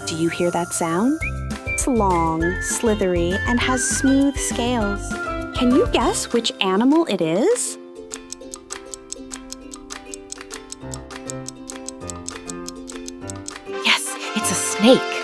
Do you hear that sound? It's long, slithery, and has smooth scales. Can you guess which animal it is? Yes, it's a snake.